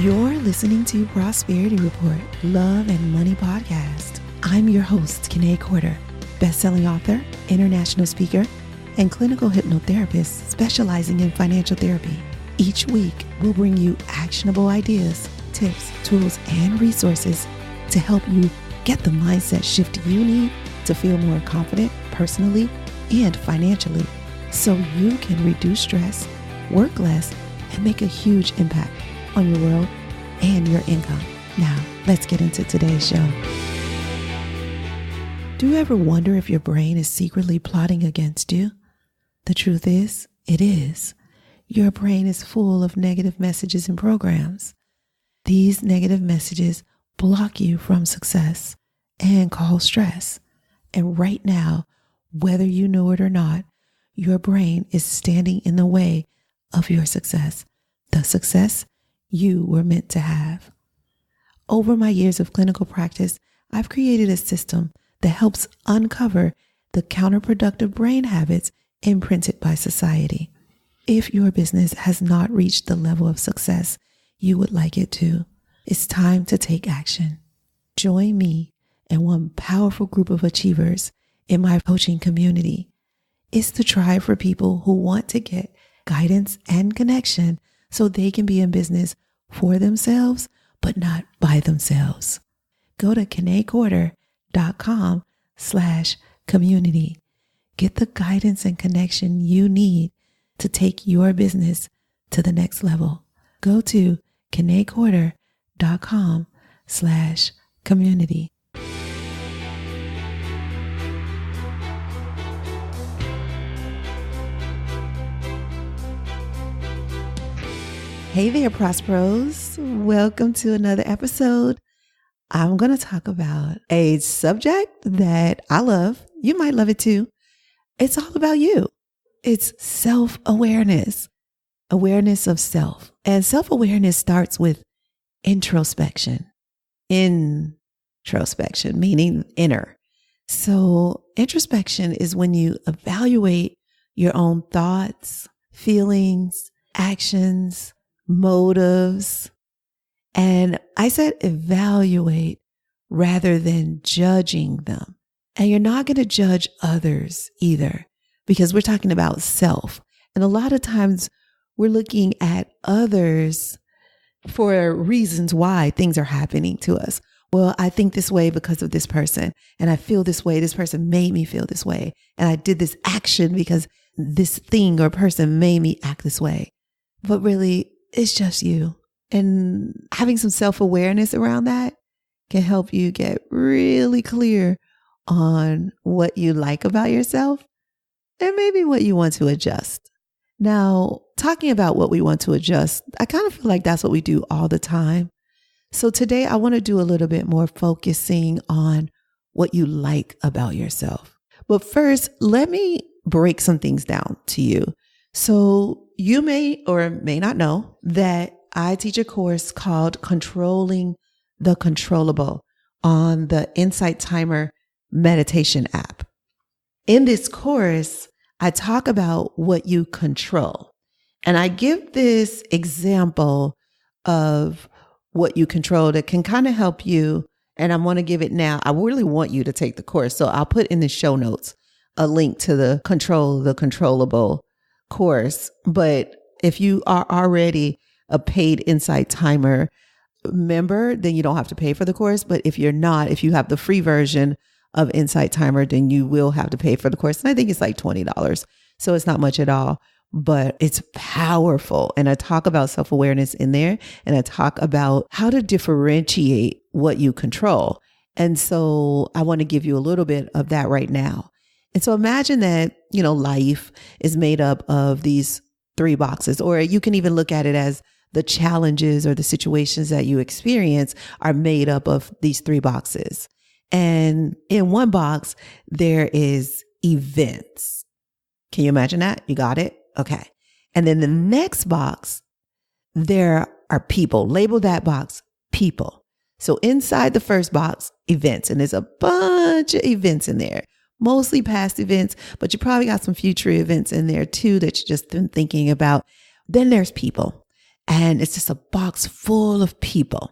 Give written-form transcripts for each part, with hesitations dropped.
You're listening to Prosperity Report, Love and Money Podcast. I'm your host, Kanae Corder, best-selling author, international speaker, and clinical hypnotherapist specializing in financial therapy. Each week, we'll bring you actionable ideas, tips, tools, and resources to help you get the mindset shift you need to feel more confident personally and financially, so you can reduce stress, work less, and make a huge impact on your world and your income. Now, let's get into today's show. Do you ever wonder if your brain is secretly plotting against you? The truth is, it is. Your brain is full of negative messages and programs. These negative messages block you from success and cause stress. And right now, whether you know it or not, your brain is standing in the way of your success, the success you were meant to have. Over my years of clinical practice, I've created a system that helps uncover the counterproductive brain habits imprinted by society. If your business has not reached the level of success you would like it to, it's time to take action. Join me and one powerful group of achievers in my coaching community. It's the tribe for people who want to get guidance and connection so they can be in business for themselves, but not by themselves. Go to kanaecorder.com/community. Get the guidance and connection you need to take your business to the next level. Go to kanaecorder.com/community. Hey there, Prosperos. Welcome to another episode. I'm going to talk about a subject that I love. You might love it too. It's all about you. It's self-awareness, awareness of self. And self-awareness starts with introspection. Introspection, meaning inner. So introspection is when you evaluate your own thoughts, feelings, actions, motives. And I said evaluate rather than judging them. And you're not going to judge others either, because we're talking about self. And a lot of times we're looking at others for reasons why things are happening to us. Well, I think this way because of this person, and I feel this way. This person made me feel this way. And I did this action because this thing or person made me act this way. But really, it's just you. And having some self-awareness around that can help you get really clear on what you like about yourself and maybe what you want to adjust. Now, talking about what we want to adjust, I kind of feel like that's what we do all the time. So today I want to do a little bit more focusing on what you like about yourself. But first, let me break some things down to you. So you may or may not know that I teach a course called Controlling the Controllable on the Insight Timer meditation app. In this course, I talk about what you control. And I give this example of what you control that can kind of help you. And I want to give it now. I really want you to take the course. So I'll put in the show notes a link to the Control the Controllable course. But if you are already a paid Insight Timer member, then you don't have to pay for the course. But if you're not, if you have the free version of Insight Timer, then you will have to pay for the course. And I think it's like $20. So it's not much at all, but it's powerful. And I talk about self-awareness in there, and I talk about how to differentiate what you control. And so I want to give you a little bit of that right now. And so imagine that, life is made up of these 3 boxes, or you can even look at it as the challenges or the situations that you experience are made up of these 3 boxes. And in one box, there is events. Can you imagine that? You got it? Okay. And then the next box, there are people. Label that box people. So inside the first box, events, and there's a bunch of events in there. Mostly past events, but you probably got some future events in there too that you just been thinking about. Then there's people. And it's just a box full of people.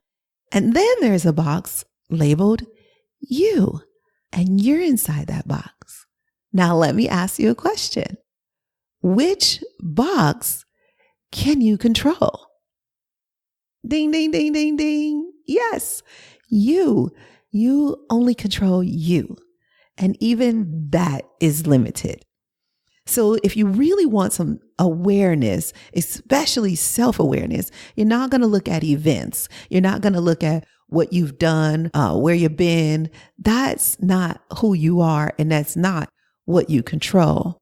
And then there's a box labeled you, and you're inside that box. Now, let me ask you a question. Which box can you control? Ding, ding, ding, ding, ding. Yes, you. You only control you. And even that is limited. So if you really want some awareness, especially self-awareness, you're not going to look at events. You're not going to look at what you've done, where you've been. That's not who you are, and that's not what you control.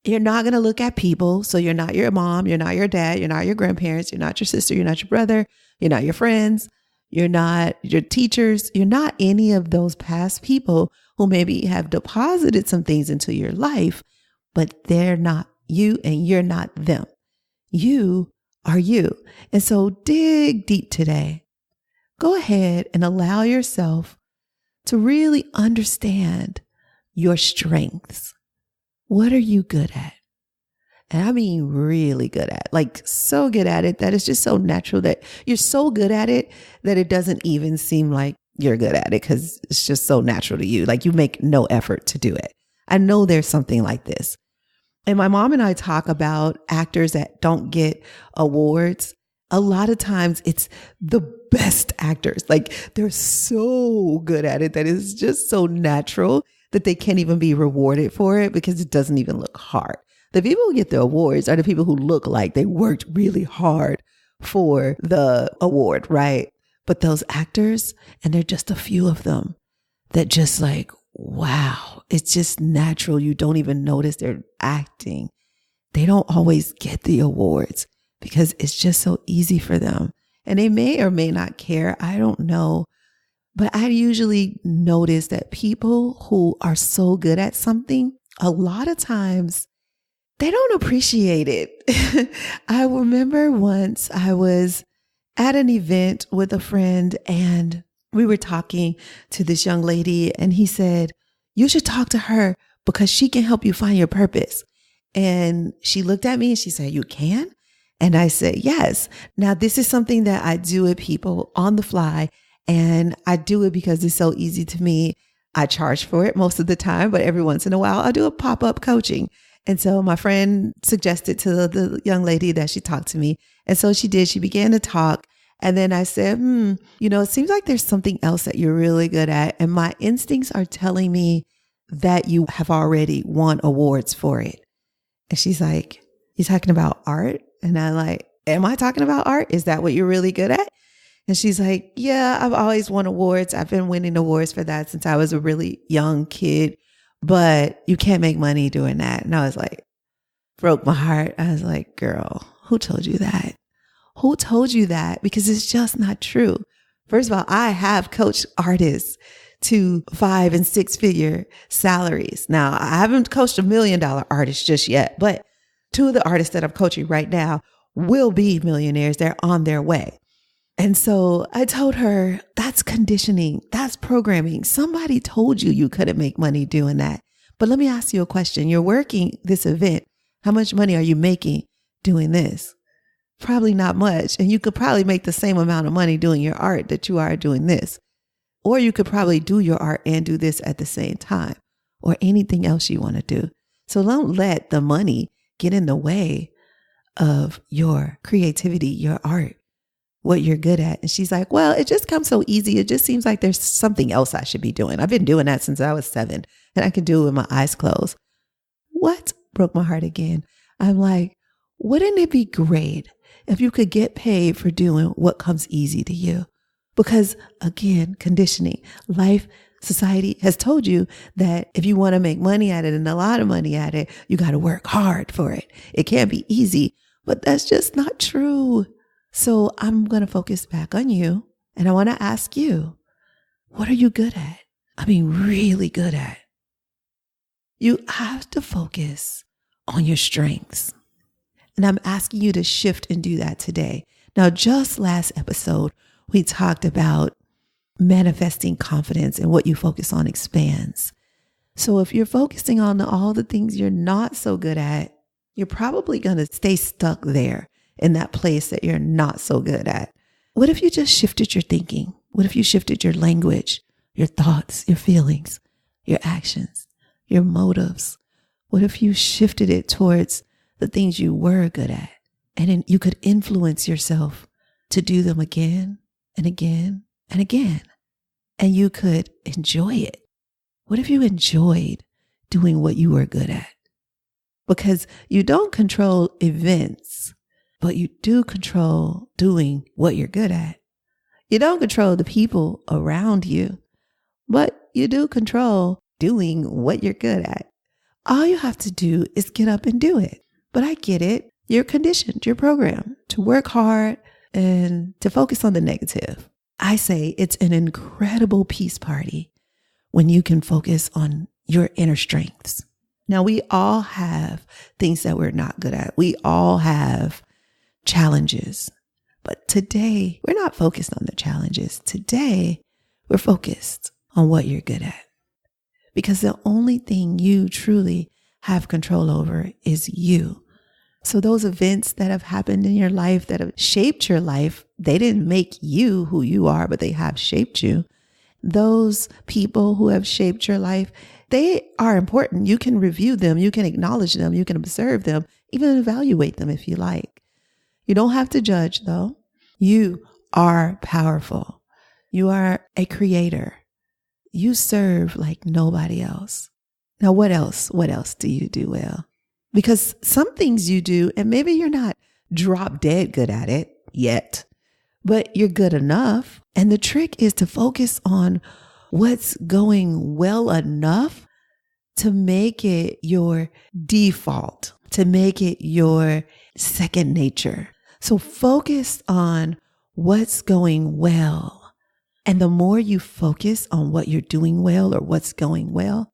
You're not going to look at people. So you're not your mom, you're not your dad, you're not your grandparents, you're not your sister, you're not your brother, you're not your friends, you're not your teachers, you're not any of those past people who maybe have deposited some things into your life, but they're not you and you're not them. You are you. And so dig deep today. Go ahead and allow yourself to really understand your strengths. What are you good at? And I mean really good at, like so good at it that it's just so natural that you're so good at it that it doesn't even seem like you're good at it because it's just so natural to you. Like you make no effort to do it. I know there's something like this. And my mom and I talk about actors that don't get awards. A lot of times it's the best actors. Like they're so good at it that it's just so natural that they can't even be rewarded for it because it doesn't even look hard. The people who get the awards are the people who look like they worked really hard for the award, right? But those actors, and there are just a few of them that just like, wow, it's just natural. You don't even notice they're acting. They don't always get the awards because it's just so easy for them. And they may or may not care. I don't know. But I usually notice that people who are so good at something, a lot of times they don't appreciate it. I remember once I was at an event with a friend and we were talking to this young lady and he said, you should talk to her because she can help you find your purpose. And she looked at me and she said, you can? And I said, yes. Now, this is something that I do with people on the fly. And I do it because it's so easy to me. I charge for it most of the time, but every once in a while, I do a pop-up coaching. And so my friend suggested to the young lady that she talk to me. And so she did. She began to talk. And then I said, it seems like there's something else that you're really good at. And my instincts are telling me that you have already won awards for it. And she's like, you talking about art? And I'm like, am I talking about art? Is that what you're really good at? And she's like, yeah, I've always won awards. I've been winning awards for that since I was a really young kid, but you can't make money doing that. And I was like, broke my heart. I was like, girl, who told you that? Who told you that? Because it's just not true. First of all, I have coached artists to 5 and 6 figure salaries. Now, I haven't coached $1 million artists just yet, but 2 of the artists that I'm coaching right now will be millionaires. They're on their way. And so I told her, that's conditioning. That's programming. Somebody told you you couldn't make money doing that. But let me ask you a question. You're working this event. How much money are you making doing this? Probably not much. And you could probably make the same amount of money doing your art that you are doing this. Or you could probably do your art and do this at the same time, or anything else you want to do. So don't let the money get in the way of your creativity, your art, what you're good at. And she's like, well, it just comes so easy. It just seems like there's something else I should be doing. I've been doing that since I was 7 and I can do it with my eyes closed. What? Broke my heart again. I'm like, wouldn't it be great if you could get paid for doing what comes easy to you? Because again, conditioning, life, society has told you that if you want to make money at it and a lot of money at it, you got to work hard for it. It can't be easy, but that's just not true. So I'm going to focus back on you. And I want to ask you, what are you good at? I mean, really good at. You have to focus on your strengths. And I'm asking you to shift and do that today. Now, just last episode, we talked about manifesting confidence, and what you focus on expands. So if you're focusing on all the things you're not so good at, you're probably going to stay stuck there in that place that you're not so good at? What if you just shifted your thinking? What if you shifted your language, your thoughts, your feelings, your actions, your motives? What if you shifted it towards the things you were good at? And then you could influence yourself to do them again and again and again. And you could enjoy it. What if you enjoyed doing what you were good at? Because you don't control events, but you do control doing what you're good at. You don't control the people around you, but you do control doing what you're good at. All you have to do is get up and do it. But I get it. You're conditioned, you're programmed to work hard and to focus on the negative. I say it's an incredible peace party when you can focus on your inner strengths. Now, we all have things that we're not good at. We all have challenges. But today, we're not focused on the challenges. Today, we're focused on what you're good at. Because the only thing you truly have control over is you. So those events that have happened in your life, that have shaped your life, they didn't make you who you are, but they have shaped you. Those people who have shaped your life, they are important. You can review them. You can acknowledge them. You can observe them, even evaluate them if you like. You don't have to judge, though. You are powerful. You are a creator. You serve like nobody else. Now, what else? What else do you do well? Because some things you do, and maybe you're not drop dead good at it yet, but you're good enough. And the trick is to focus on what's going well enough to make it your default, to make it your second nature. So focus on what's going well. And the more you focus on what you're doing well or what's going well,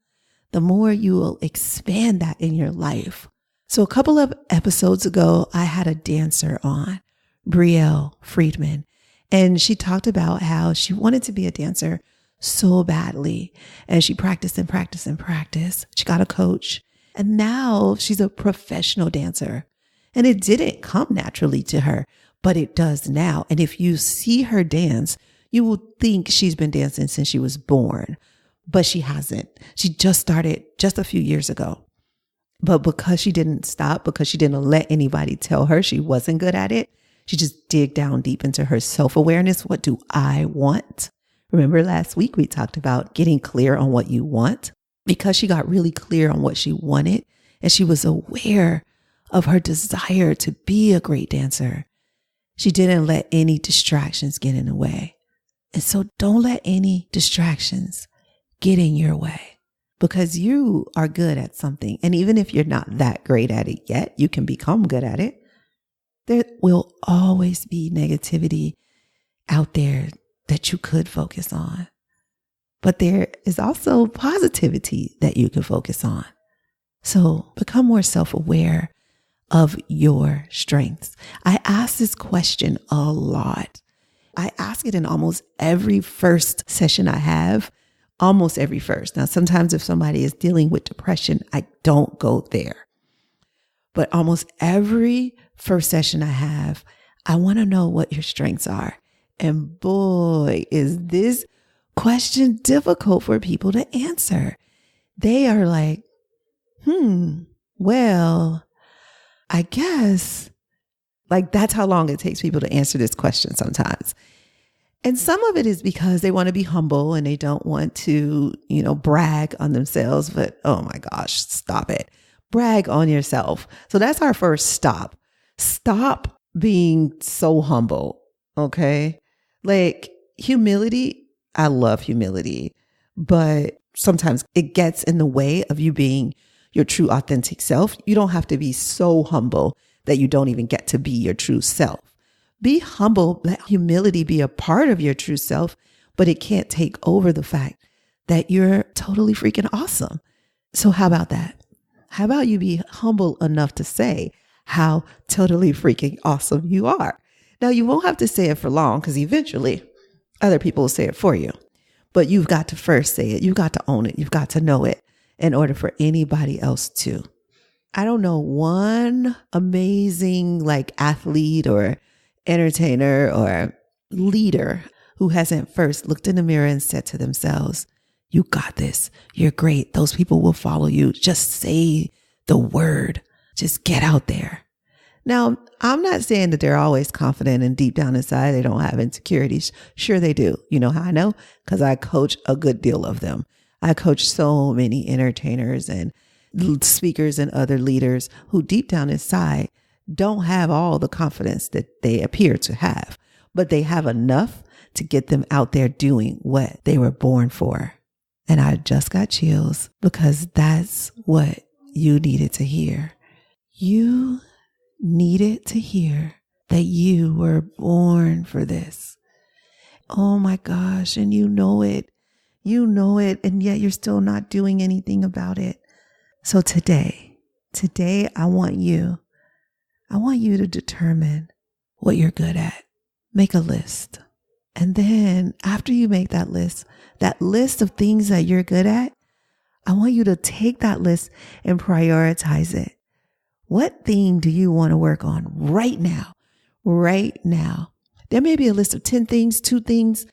the more you will expand that in your life. So a couple of episodes ago, I had a dancer on, Brielle Friedman, and she talked about how she wanted to be a dancer so badly. And she practiced and practiced and practiced. She got a coach, and now she's a professional dancer. And it didn't come naturally to her, but it does now. And if you see her dance, you will think she's been dancing since she was born, but she hasn't. She just started just a few years ago. But because she didn't stop, because she didn't let anybody tell her she wasn't good at it, she just dig down deep into her self-awareness. What do I want? Remember last week we talked about getting clear on what you want? Because she got really clear on what she wanted and she was aware of her desire to be a great dancer, she didn't let any distractions get in the way. And so don't let any distractions get in your way. Because you are good at something. And even if you're not that great at it yet, you can become good at it. There will always be negativity out there that you could focus on. But there is also positivity that you can focus on. So become more self-aware of your strengths. I ask this question a lot. I ask it in almost every first session I have. Almost every first. Now, sometimes if somebody is dealing with depression, I don't go there. But almost every first session I have, I want to know what your strengths are. And boy, is this question difficult for people to answer. They are like, well, I guess, like that's how long it takes people to answer this question sometimes. And some of it is because they want to be humble and they don't want to, brag on themselves. But oh my gosh, stop it. Brag on yourself. So that's our first stop. Stop being so humble. Okay. Like humility. I love humility, but sometimes it gets in the way of you being your true authentic self. You don't have to be so humble that you don't even get to be your true self. Be humble, let humility be a part of your true self, but it can't take over the fact that you're totally freaking awesome. So how about that? How about you be humble enough to say how totally freaking awesome you are? Now, you won't have to say it for long because eventually other people will say it for you, but you've got to first say it. You've got to own it. You've got to know it in order for anybody else to. I don't know one amazing like athlete or entertainer or leader who hasn't first looked in the mirror and said to themselves, you got this. You're great. Those people will follow you. Just say the word. Just get out there. Now, I'm not saying that they're always confident and deep down inside they don't have insecurities. Sure they do. You know how I know? Because I coach a good deal of them. I coach so many entertainers and speakers and other leaders who deep down inside don't have all the confidence that they appear to have, but they have enough to get them out there doing what they were born for. And I just got chills because that's what you needed to hear. You needed to hear that you were born for this. Oh my gosh. And you know it. You know it. And yet you're still not doing anything about it. So today I want you to determine what you're good at. Make a list. And then after you make that list of things that you're good at, I want you to take that list and prioritize it. What thing do you want to work on right now? Right now. There may be a list of 10 things, 2 things,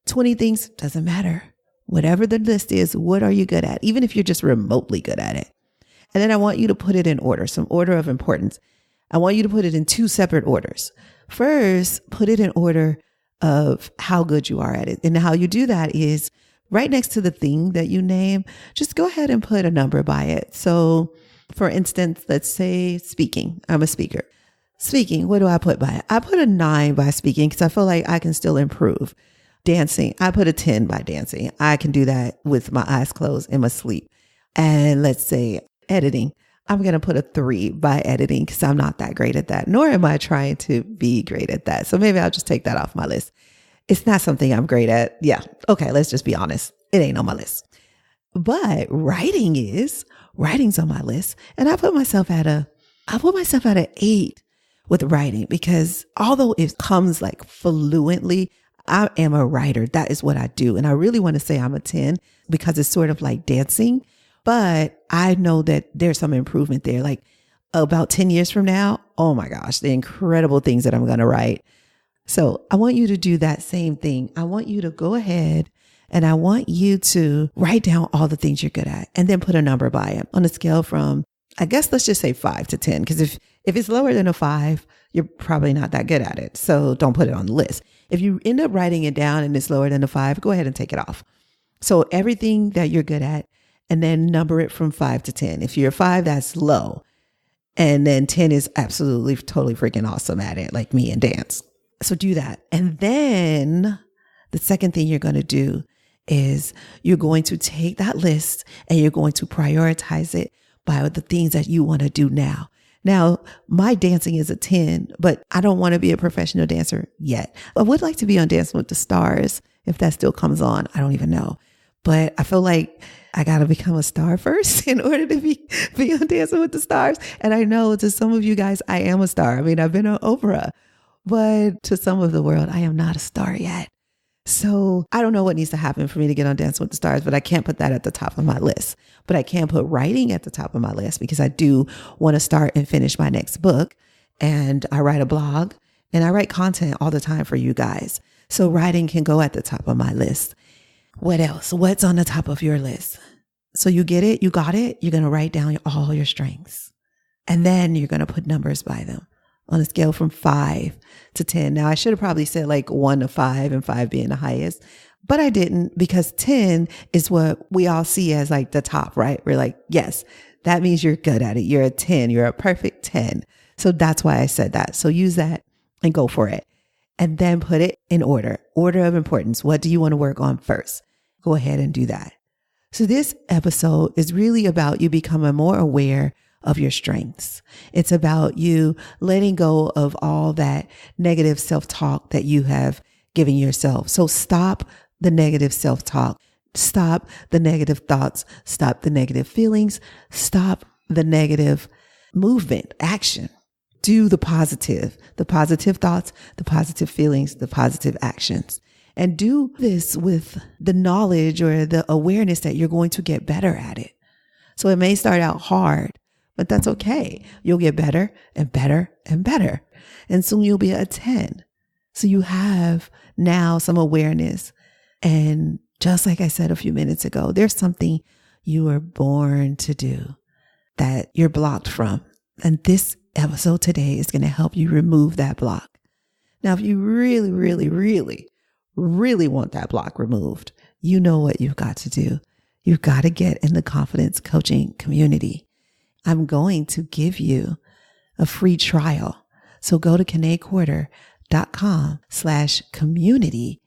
20 things, doesn't matter. Whatever the list is, what are you good at? Even if you're just remotely good at it. And then I want you to put it in order, some order of importance. I want you to put it in 2 separate orders. First, put it in order of how good you are at it. And how you do that is right next to the thing that you name, just go ahead and put a number by it. So for instance, let's say speaking. I'm a speaker. Speaking, what do I put by it? I put a 9 by speaking because I feel like I can still improve. Dancing, I put a 10 by dancing. I can do that with my eyes closed in my sleep. And let's say editing, I'm going to put a 3 by editing because I'm not that great at that, nor am I trying to be great at that. So maybe I'll just take that off my list. It's not something I'm great at. Yeah. Okay. Let's just be honest. It ain't on my list. But writing's on my list. And I put myself at a 8 with writing because although it comes like fluently, I am a writer. That is what I do. And I really want to say I'm a 10 because it's sort of like dancing. But I know that there's some improvement there. Like about 10 years from now, oh my gosh, the incredible things that I'm going to write. So I want you to do that same thing. I want you to go ahead and I want you to write down all the things you're good at and then put a number by it on a scale from, I guess, let's just say 5 to 10. Because if it's lower than a 5, you're probably not that good at it. So don't put it on the list. If you end up writing it down and it's lower than a 5, go ahead and take it off. So everything that you're good at, and then number it from 5 to 10. If you're a 5, that's low. And then 10 is absolutely totally freaking awesome at it, like me and dance. So do that. And then the second thing you're going to do is you're going to take that list and you're going to prioritize it by the things that you want to do now. Now, my dancing is a 10, but I don't want to be a professional dancer yet. I would like to be on Dancing with the Stars if that still comes on. I don't even know. But I feel like I got to become a star first in order to be on Dancing with the Stars. And I know to some of you guys, I am a star. I mean, I've been on Oprah, but to some of the world, I am not a star yet. So I don't know what needs to happen for me to get on Dancing with the Stars, but I can't put that at the top of my list. But I can put writing at the top of my list because I do want to start and finish my next book. And I write a blog and I write content all the time for you guys. So writing can go at the top of my list. What else? What's on the top of your list? So you get it? You got it? You're going to write down all your strengths. And then you're going to put numbers by them on a scale from 5 to 10. Now, I should have probably said like 1 to 5 and 5 being the highest, but I didn't because 10 is what we all see as like the top, right? We're like, yes, that means you're good at it. You're a 10. You're a perfect 10. So that's why I said that. So use that and go for it. And then put it in order of importance. What do you want to work on first? Go ahead and do that. So this episode is really about you becoming more aware of your strengths. It's about you letting go of all that negative self-talk that you have given yourself. So stop the negative self-talk. Stop the negative thoughts. Stop the negative feelings. Stop the negative movement, action. Do the positive thoughts, the positive feelings, the positive actions. And do this with the knowledge or the awareness that you're going to get better at it. So it may start out hard, but that's okay. You'll get better and better and better. And soon you'll be a 10. So you have now some awareness. And just like I said a few minutes ago, there's something you were born to do that you're blocked from. And this episode today is going to help you remove that block. Now, if you really, really, really, really want that block removed, you know what you've got to do. You've got to get in the confidence coaching community. I'm going to give you a free trial. So go to KeneeQuarter.com/community.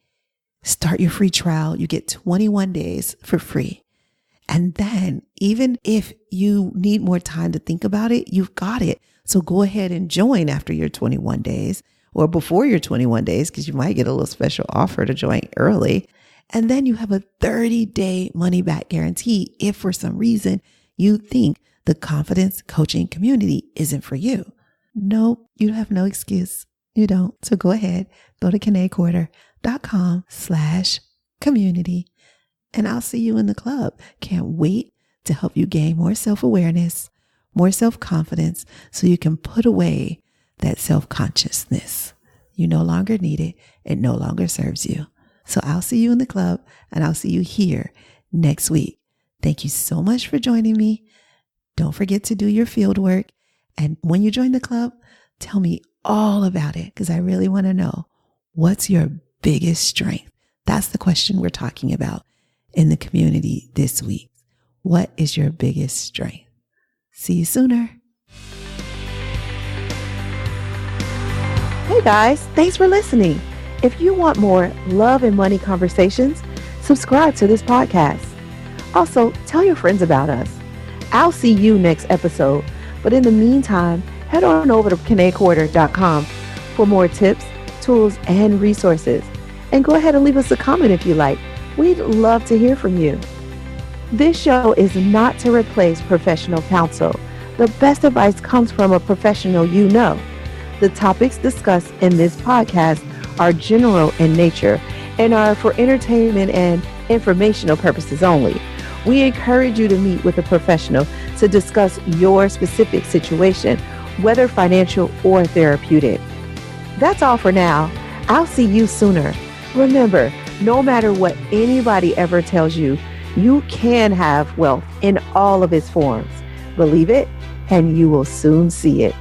Start your free trial. You get 21 days for free. And then even if you need more time to think about it, you've got it. So go ahead and join after your 21 days or before your 21 days, because you might get a little special offer to join early. And then you have a 30-day money back guarantee if for some reason you think the confidence coaching community isn't for you. No, you have no excuse. You don't. So go ahead, go to KeneeQuarter.com/community, and I'll see you in the club. Can't wait to help you gain more self-awareness, more self-confidence, so you can put away that self-consciousness. You no longer need it. It no longer serves you. So I'll see you in the club, and I'll see you here next week. Thank you so much for joining me. Don't forget to do your field work. And when you join the club, tell me all about it, because I really want to know, what's your biggest strength? That's the question we're talking about in the community this week. What is your biggest strength? See you sooner. Hey guys, thanks for listening. If you want more love and money conversations, subscribe to this podcast. Also, tell your friends about us. I'll see you next episode. But in the meantime, head on over to KeneeQuarter.com for more tips, tools, and resources. And go ahead and leave us a comment if you like. We'd love to hear from you. This show is not to replace professional counsel. The best advice comes from a professional you know. The topics discussed in this podcast are general in nature and are for entertainment and informational purposes only. We encourage you to meet with a professional to discuss your specific situation, whether financial or therapeutic. That's all for now. I'll see you sooner. Remember, no matter what anybody ever tells you, you can have wealth in all of its forms. Believe it, and you will soon see it.